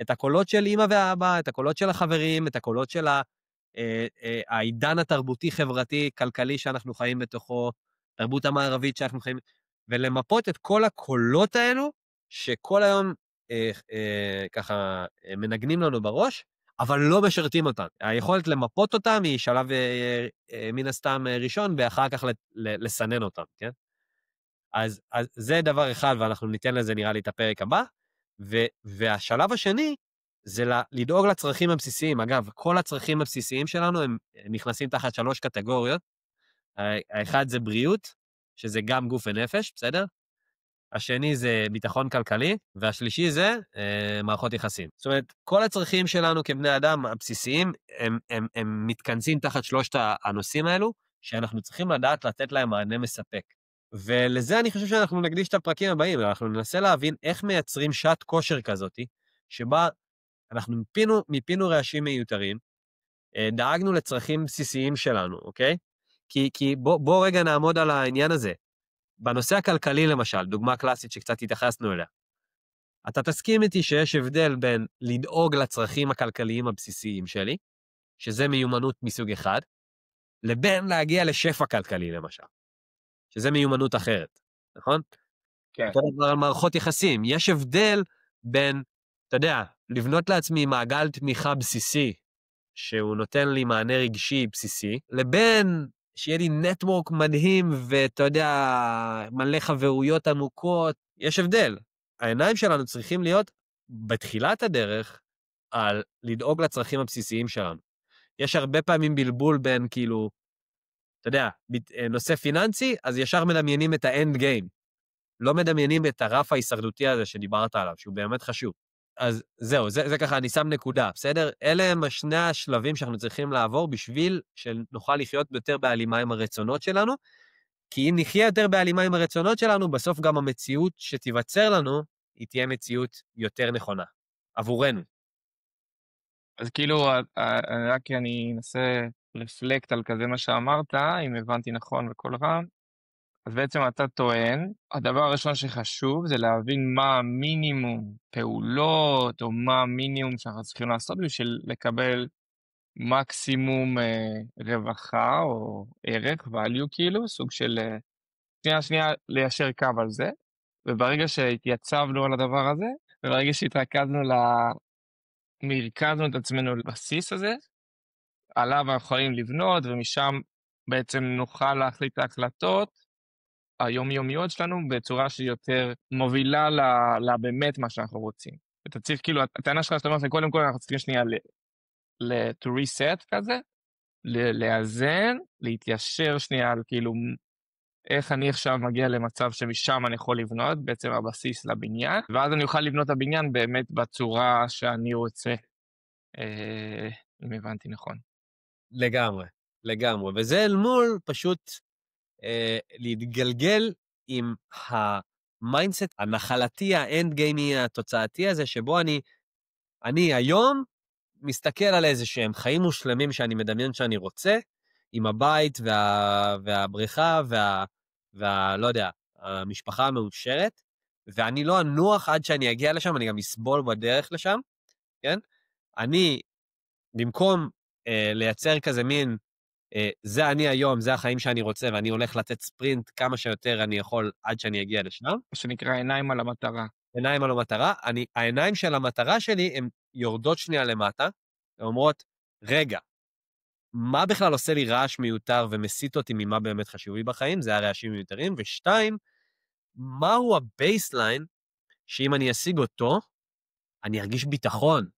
S1: את הקולות של אמא ואבא, את הקולות של החברים, את הקולות של העידן התרבותי, חברתי, כלכלי שאנחנו חיים בתוכו, תרבות המערבית שאנחנו חיים, ולמפות את כל הקולות האלו, שכל היום ככה מנגנים לנו בראש, אבל לא משרתים אותם. היכולת למפות אותם היא שלב מן הסתם ראשון, ואחר כך לסנן אותם, כן? אז זה דבר אחד, ואנחנו ניתן לזה נראה לי את הפרק הבא, והשלב השני, זה לדאוג לצרכים הבסיסיים. אגב, כל הצרכים הבסיסיים שלנו הם נכנסים תחת 3 קטגוריות. האחד זה בריאות, שזה גם גוף ונפש, בסדר? השני זה ביטחון כלכלי, והשלישי זה מערכות יחסים. זאת אומרת, כל הצרכים שלנו כבני אדם הבסיסיים, הם מתכנסים תחת 3 הנושאים האלו, שאנחנו צריכים לדעת לתת להם מענה מספק. ולזה אני חושב שאנחנו נקדיש את הפרקים הבאים, אנחנו ננסה להבין איך מייצרים שעת כושר כזאת, שבה אנחנו מיפינו רעשים מיותרים, דאגנו לצרכים בסיסיים שלנו, אוקיי? כי בוא רגע נעמוד על העניין הזה. בנושא הכלכלי למשל, דוגמה קלאסית שקצת התייחסנו אליה, אתה תסכים איתי שיש הבדל בין לדאוג לצרכים הכלכליים הבסיסיים שלי, שזה מיומנות מסוג אחד, לבין להגיע לשפע כלכלי למשל, שזה מיומנות אחרת, נכון?
S2: כן.
S1: אותו דבר על מערכות יחסים, יש הבדל בין, אתה יודע, לבנות לעצמי מעגל תמיכה בסיסי, שהוא נותן לי מענה רגשי בסיסי, לבין שיהיה לי נטוורק מדהים, ואתה יודע, מלא חברויות עמוקות, יש הבדל. העיניים שלנו צריכים להיות בתחילת הדרך על לדאוג לצרכים הבסיסיים שלנו. יש הרבה פעמים בלבול בין כאילו, אתה יודע, נושא פיננסי, אז ישר מדמיינים את האנד גיים. לא מדמיינים את הרף ההישרדותי הזה שדיברת עליו, שהוא באמת חשוב. אז זהו, זה ככה, אני שם נקודה, בסדר? אלה הם שני השלבים שאנחנו צריכים לעבור בשביל שנוכל לחיות יותר בהלימה עם הרצונות שלנו, כי אם נחיה יותר בהלימה עם הרצונות שלנו, בסוף גם המציאות שתיווצר לנו, היא תהיה מציאות יותר נכונה, עבורנו.
S2: אז כאילו, רק אני אנסה רפלקט על כזה מה שאמרת, אם הבנתי נכון וכל רם, אז בעצם אתה טוען, הדבר הראשון שחשוב זה להבין מה המינימום פעולות, או מה המינימום שאנחנו צריכים לעשות בשביל לקבל מקסימום רווחה או ערך, value כאילו, סוג של שנייה ליישר קו על זה, וברגע שהתייצבנו על הדבר הזה, וברגע מרכזנו את עצמנו לבסיס הזה, עליו אנחנו יכולים לבנות, ומשם בעצם נוכל להחליט את ההחלטות היומיומיות שלנו בצורה שהיא יותר מובילה לבאמת מה שאנחנו רוצים. אתה צריך כאילו, הטענה שלך שאתה אומר, קודם כל אנחנו צריכים שנייה to reset כזה, לאזן, להתיישר שנייה על כאילו איך אני עכשיו מגיע למצב שמשם אני יכול לבנות, בעצם הבסיס לבניין, ואז אני אוכל לבנות את הבניין באמת בצורה שאני רוצה, אם הבנתי נכון.
S1: לגמרי, לגמרי. וזה אל מול פשוט להתגלגל עם המיינדסט הנחלתי, האנד גיימי התוצאתי הזה, שבו אני היום מסתכל על איזה שהם חיים מושלמים שאני מדמיין שאני רוצה, עם הבית והבריכה לא יודע, המשפחה המאושרת, ואני לא אנוח עד שאני אגיע לשם, אני גם אסבול בדרך לשם, כן? אני, במקום לייצר כזה מין, זה אני היום, זה החיים שאני רוצה, ואני הולך לתת ספרינט כמה שיותר אני יכול עד שאני אגיע לשם.
S2: מה שנקרא עיניים על המטרה.
S1: עיניים על המטרה. העיניים של המטרה שלי הן יורדות שנייה למטה, ואומרות, רגע, מה בכלל עושה לי רעש מיותר ומסית אותי ממה באמת חשוב לי בחיים? זה הרעשים מיותרים. ושתיים, מהו הבייסליין שאם אני אשיג אותו, אני ארגיש ביטחון.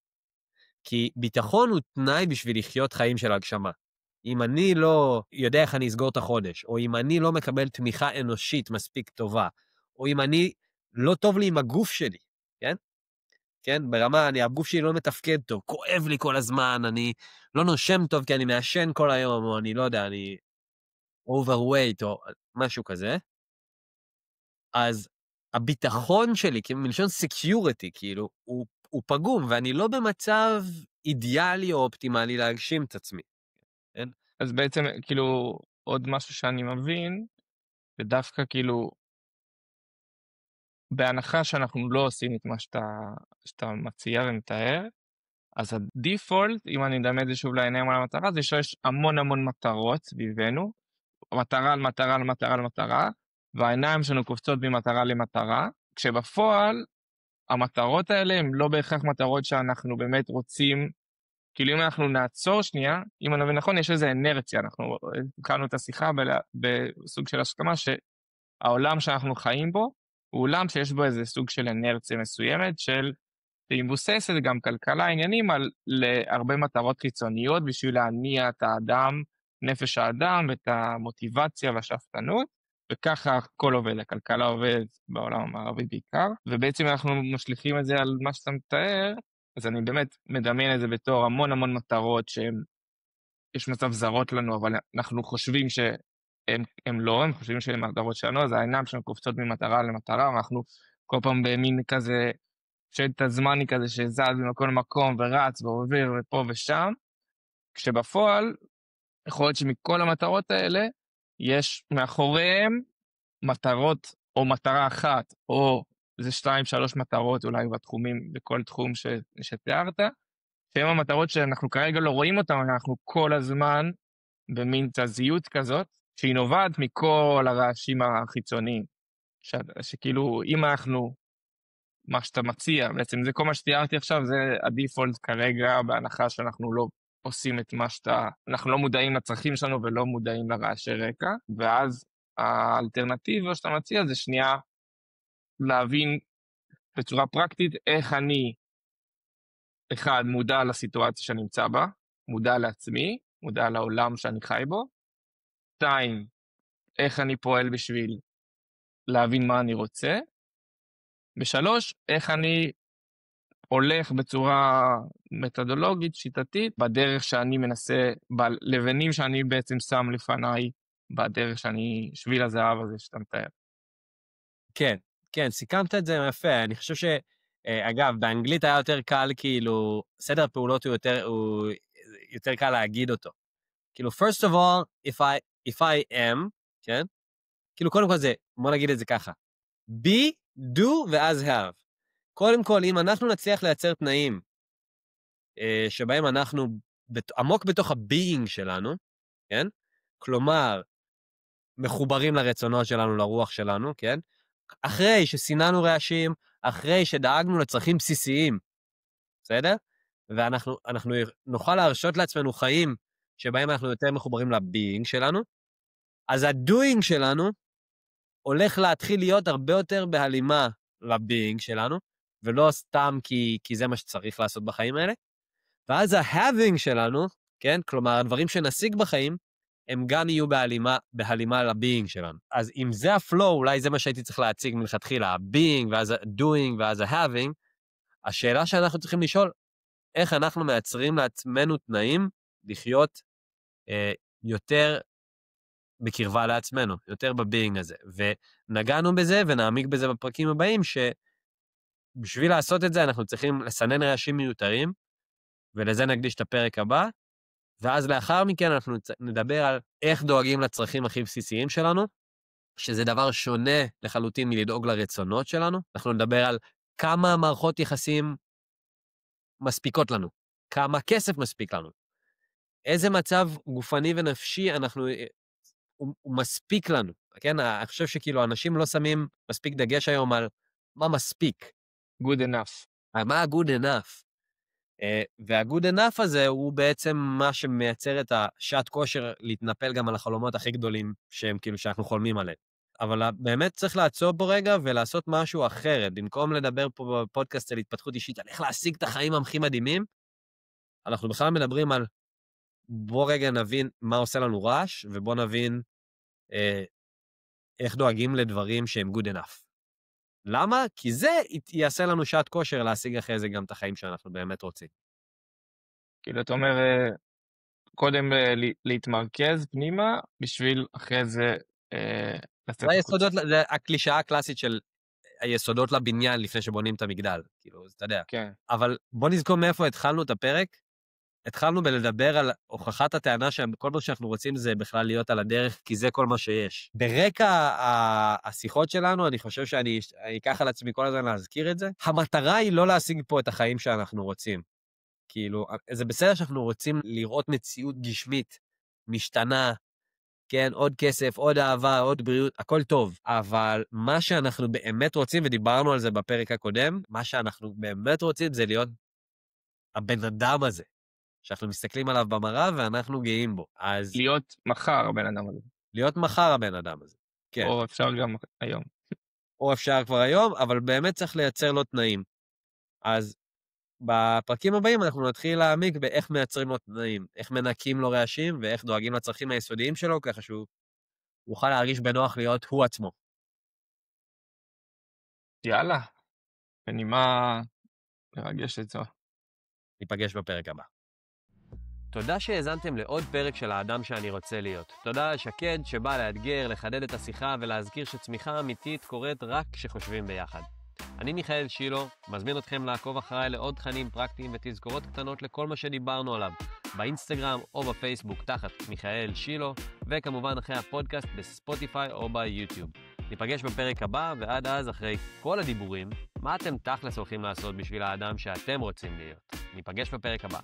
S1: כי ביטחון הוא תנאי בשביל לחיות חיים של הגשמה. אם אני לא יודע איך אני אסגור את החודש, או אם אני לא מקבל תמיכה אנושית מספיק טובה, או אם אני לא טוב לי עם הגוף שלי, כן? כן? ברמה, הגוף שלי לא מתפקד טוב, כואב לי כל הזמן, אני לא נושם טוב כי אני מעשן כל היום, או אני לא יודע, אני overweight, או משהו כזה. אז הביטחון שלי, מלשון security, כאילו, הוא פגום, ואני לא במצב אידיאלי או אופטימלי להגשים את עצמי. כן?
S2: אז בעצם, כאילו, עוד משהו שאני מבין, ודווקא כאילו, בהנחה שאנחנו לא עושים את מה שאתה מציע ומתאר, אז הדיפולט, אם אני אדמה את זה שוב לעיניים על המטרה, זה שיש המון המון מטרות סביבנו, מטרה על מטרה על מטרה על מטרה, והעיניים שלנו קופצות ממטרה למטרה, כשבפועל המטרות האלה הן לא בהכרח מטרות שאנחנו באמת רוצים, כאילו אם אנחנו נעצור שנייה, אם אני מבין נכון, יש איזו אנרציה, אנחנו התחלנו את השיחה בסוג של הסכמה, שהעולם שאנחנו חיים בו, הוא עולם שיש בו איזה סוג של אנרציה מסוימת, שהיא מבוססת גם כלכלה עניינים על להרבה מטרות חיצוניות, בשביל להניע את האדם, נפש האדם, ואת המוטיבציה והשאפתנות, וככה הכל עובד, הכלכלה עובדת בעולם המערבי בעיקר, ובעצם אנחנו משליכים את זה על מה שאתה מתאר, אז אני באמת מדמיין את זה בתור המון המון מטרות שהן, יש מצב זרות לנו, אבל אנחנו חושבים הם לא, הם חושבים שהן מטרות שלנו, אז העיניים שלנו קופצות ממטרה למטרה, ואנחנו כל פעם במין כזה, שאת הזמני כזה שזז במקום למקום ורץ ועובר ופה ושם, כשבפועל יכול להיות שמכל המטרות האלה, יש מאחוריהם מטרות או מטרה אחת, או זה 2-3 מטרות אולי בתחומים, בכל תחום שתיארת, שהן המטרות שאנחנו כרגע לא רואים אותן, אנחנו כל הזמן במין תזיות כזאת, שהיא נובעת מכל הרעשים החיצוניים, שכאילו אם אנחנו, מה שאתה מציע, בעצם זה כל מה שתיארתי עכשיו, זה הדיפולט כרגע, בהנחה שאנחנו לא עושים את מה אנחנו לא מודעים לצרכים שלנו ולא מודעים לרעשי רקע, ואז האלטרנטיבה שאתה מציע זה שנייה להבין בצורה פרקטית איך אני, אחד, מודע לסיטואציה שאני נמצא בה, מודע לעצמי, מודע לעולם שאני חי בו, 2, איך אני פועל בשביל להבין מה אני רוצה, ו3, איך אני הולך בצורה מתודולוגית, שיטתית, בדרך שאני מנסה, בלבנים שאני בעצם שם לפניי, בדרך שאני, שביל הזהב הזה שאתה מתאר.
S1: כן, כן, סיכמת את זה יפה. אני חושב אגב, באנגלית היה יותר קל, כאילו, סדר הפעולות הוא יותר קל להגיד אותו. כאילו, first of all, if I am, כן? כאילו, קודם כל זה, בוא נגיד את זה ככה. be, do, ואז have. קודם כל, אם אנחנו נצליח לייצר תנאים, שבהם אנחנו עמוק בתוך ה-being שלנו, כן? כלומר, מחוברים לרצונות שלנו, לרוח שלנו, כן? אחרי שסיננו רעשים, אחרי שדאגנו לצרכים בסיסיים, בסדר? ואנחנו נוכל להרשות לעצמנו חיים שבהם אנחנו יותר מחוברים לביינג שלנו, אז הדוינג שלנו הולך להתחיל להיות הרבה יותר בהלימה לביינג שלנו, ולא סתם כי זה מה שצריך לעשות בחיים האלה. ואז ההאבינג שלנו, כן? כלומר, הדברים שנשיג בחיים, הם גם יהיו בהלימה לביינג שלנו. אז אם זה הפלואו, אולי זה מה שהייתי צריך להציג מלכתחילה, הביינג ואז ה-doing ואז ה-having, השאלה שאנחנו צריכים לשאול, איך אנחנו מייצרים לעצמנו תנאים לחיות יותר בקרבה לעצמנו, יותר בביינג הזה. ונגענו בזה ונעמיק בזה בפרקים הבאים, שבשביל לעשות את זה אנחנו צריכים לסנן רעשים מיותרים, ולזה נקדיש את הפרק הבא, ואז לאחר מכן אנחנו נדבר על איך דואגים לצרכים הכי בסיסיים שלנו, שזה דבר שונה לחלוטין מלדאוג לרצונות שלנו. אנחנו נדבר על כמה מערכות יחסים מספיקות לנו, כמה כסף מספיק לנו, איזה מצב גופני ונפשי הוא מספיק לנו. כן? אני חושב שכאילו אנשים לא שמים מספיק דגש היום על מה מספיק.
S2: good enough.
S1: מה ה-good enough? וה-good enough הזה הוא בעצם מה שמייצר את השעת כושר להתנפל גם על החלומות הכי גדולים שהם כאילו שאנחנו חולמים עליהם. אבל באמת צריך לעצור בו רגע ולעשות משהו אחרת. במקום לדבר פה בפודקאסט על התפתחות אישית, על איך להשיג את החיים הכי מדהימים, אנחנו בכלל מדברים על בוא רגע נבין מה עושה לנו רעש, ובוא נבין איך דואגים לדברים שהם good enough. למה? כי זה יעשה לנו שעת כושר להשיג אחרי זה גם את החיים שאנחנו באמת רוצים.
S2: כאילו, אתה אומר, קודם להתמרכז פנימה, בשביל אחרי זה לצאת החוצה.
S1: זה הקלישאה הקלאסית של היסודות לבניין לפני שבונים את המגדל, כאילו, אתה יודע.
S2: כן.
S1: אבל בוא נזכור מאיפה התחלנו את הפרק. התחלנו בלדבר על הוכחת הטענה שכל מה שאנחנו רוצים זה בכלל להיות על הדרך, כי זה כל מה שיש. ברקע השיחות שלנו, אני חושב שאני אקח על עצמי כל הזמן להזכיר את זה. המטרה היא לא להשיג פה את החיים שאנחנו רוצים. כאילו, זה בסדר שאנחנו רוצים לראות מציאות גשמית, משתנה, כן, עוד כסף, עוד אהבה, עוד בריאות, הכל טוב. אבל מה שאנחנו באמת רוצים, ודיברנו על זה בפרק הקודם, מה שאנחנו באמת רוצים זה להיות הבן אדם הזה. שאנחנו מסתכלים עליו במראה ואנחנו גאים בו. אז
S2: להיות מחר הבן אדם הזה.
S1: להיות מחר הבן אדם הזה. כן.
S2: או אפשר גם היום.
S1: או אפשר כבר היום, אבל באמת צריך לייצר לו תנאים. אז בפרקים הבאים אנחנו נתחיל להעמיק באיך מייצרים לו תנאים, איך מנקים לו רעשים ואיך דואגים לצרכים היסודיים שלו, ככה שהוא יוכל להרגיש בנוח להיות הוא עצמו.
S2: יאללה. בנימה מרגשת זו.
S1: ניפגש בפרק הבא. תודה שהאזנתם לעוד פרק של האדם שאני רוצה להיות. תודה שקד שבא לאתגר, לחדד את השיחה ולהזכיר שצמיחה אמיתית קורית רק כשחושבים ביחד. אני מיכאל שילו, מזמין אתכם לעקוב אחריי לעוד תכנים פרקטיים ותזכורות קטנות לכל מה שדיברנו עליו, באינסטגרם או בפייסבוק תחת מיכאל שילו, וכמובן אחרי הפודקאסט בספוטיפיי או ביוטיוב. ניפגש בפרק הבא, ועד אז אחרי כל הדיבורים, מה אתם תכלס הולכים לעשות בשביל האדם שאתם רוצים להיות? ניפגש בפרק הבא.